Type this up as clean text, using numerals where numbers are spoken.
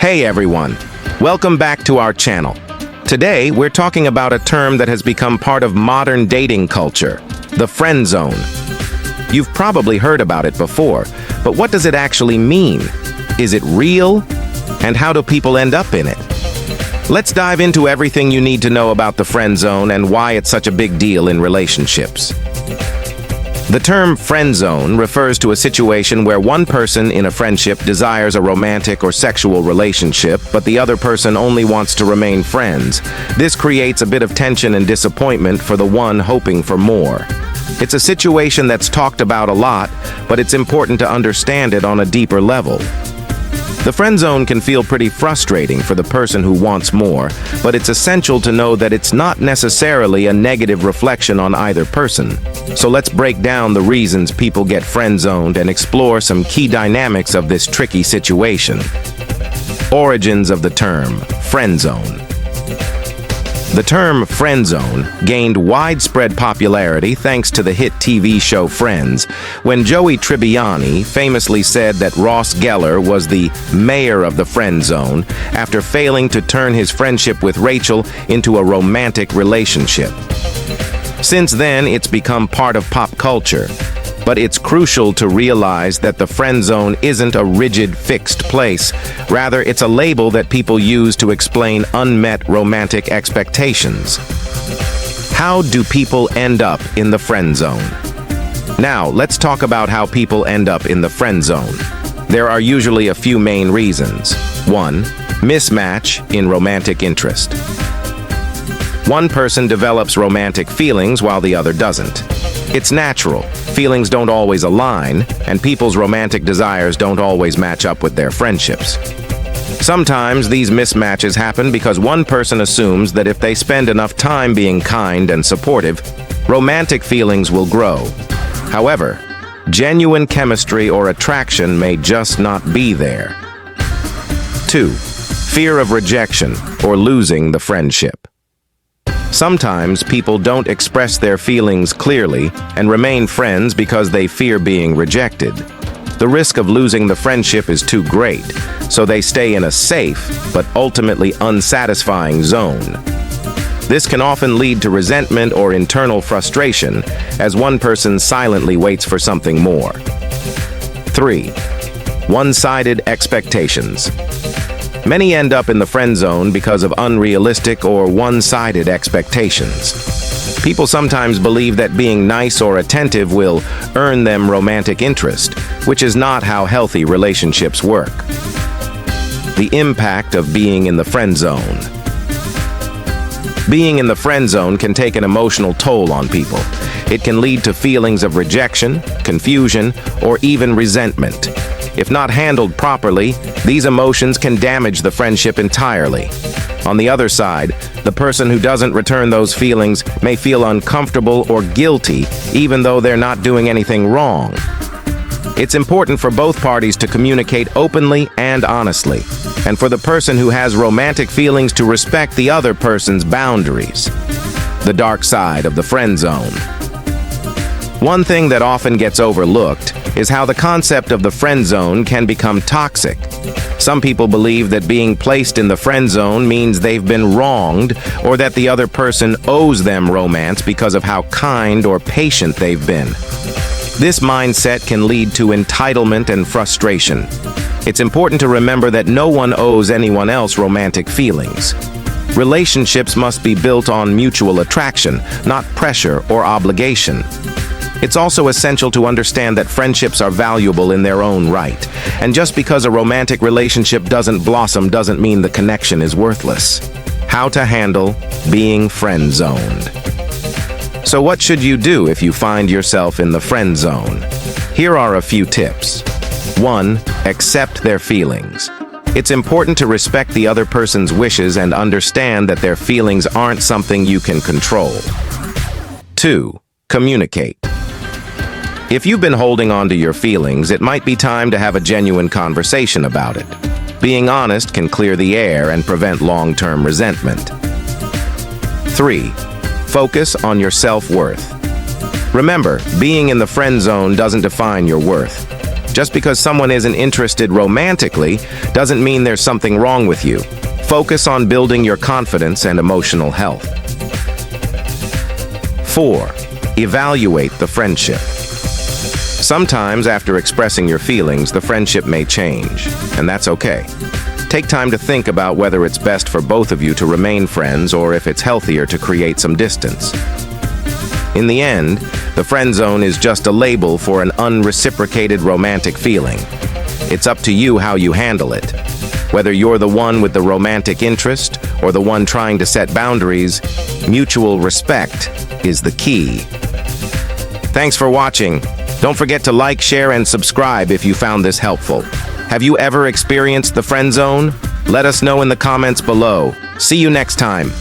Hey everyone, welcome back to our channel. Today, we're talking about a term that has become part of modern dating culture, the friend zone. You've probably heard about it before, but what does it actually mean? Is it real? And how do people end up in it? Let's dive into everything you need to know about the friend zone and why it's such a big deal in relationships. The term friend zone refers to a situation where one person in a friendship desires a romantic or sexual relationship, but the other person only wants to remain friends. This creates a bit of tension and disappointment for the one hoping for more. It's a situation that's talked about a lot, but it's important to understand it on a deeper level. The friend zone can feel pretty frustrating for the person who wants more, but it's essential to know that it's not necessarily a negative reflection on either person. So let's break down the reasons people get friend zoned and explore some key dynamics of this tricky situation. Origins of the term friend zone. The term friend zone gained widespread popularity thanks to the hit TV show Friends, when Joey Tribbiani famously said that Ross Geller was the mayor of the friend zone after failing to turn his friendship with Rachel into a romantic relationship. Since then, it's become part of pop culture, but it's crucial to realize that the friend zone isn't a rigid, fixed place. Rather, it's a label that people use to explain unmet romantic expectations. How do people end up in the friend zone? Now, let's talk about how people end up in the friend zone. There are usually a few main reasons. 1. Mismatch in romantic interest. One person develops romantic feelings while the other doesn't. It's natural. Feelings don't always align, and people's romantic desires don't always match up with their friendships. Sometimes these mismatches happen because one person assumes that if they spend enough time being kind and supportive, romantic feelings will grow. However, genuine chemistry or attraction may just not be there. 2. Fear of rejection or losing the friendship. Sometimes people don't express their feelings clearly and remain friends because they fear being rejected. The risk of losing the friendship is too great, so they stay in a safe but ultimately unsatisfying zone. This can often lead to resentment or internal frustration as one person silently waits for something more. 3. One-sided expectations. Many end up in the friend zone because of unrealistic or one-sided expectations. People sometimes believe that being nice or attentive will earn them romantic interest, which is not how healthy relationships work. The impact of being in the friend zone. Being in the friend zone can take an emotional toll on people. It can lead to feelings of rejection, confusion, or even resentment. If not handled properly, these emotions can damage the friendship entirely. On the other side, the person who doesn't return those feelings may feel uncomfortable or guilty, even though they're not doing anything wrong. It's important for both parties to communicate openly and honestly, and for the person who has romantic feelings to respect the other person's boundaries. The dark side of the friend zone. One thing that often gets overlooked is how the concept of the friend zone can become toxic. Some people believe that being placed in the friend zone means they've been wronged or that the other person owes them romance because of how kind or patient they've been. This mindset can lead to entitlement and frustration. It's important to remember that no one owes anyone else romantic feelings. Relationships must be built on mutual attraction, not pressure or obligation. It's also essential to understand that friendships are valuable in their own right, and just because a romantic relationship doesn't blossom doesn't mean the connection is worthless. How to handle being friend zoned. So what should you do if you find yourself in the friend zone? Here are a few tips. 1. Accept their feelings. It's important to respect the other person's wishes and understand that their feelings aren't something you can control. 2. Communicate. If you've been holding on to your feelings, it might be time to have a genuine conversation about it. Being honest can clear the air and prevent long-term resentment. 3. Focus on your self-worth. Remember, being in the friend zone doesn't define your worth. Just because someone isn't interested romantically doesn't mean there's something wrong with you. Focus on building your confidence and emotional health. 4. Evaluate the friendship. Sometimes, after expressing your feelings, the friendship may change, and that's okay. Take time to think about whether it's best for both of you to remain friends or if it's healthier to create some distance. In the end, the friend zone is just a label for an unreciprocated romantic feeling. It's up to you how you handle it. Whether you're the one with the romantic interest or the one trying to set boundaries, mutual respect is the key. Thanks for watching. Don't forget to like, share, and subscribe if you found this helpful. Have you ever experienced the friend zone? Let us know in the comments below. See you next time.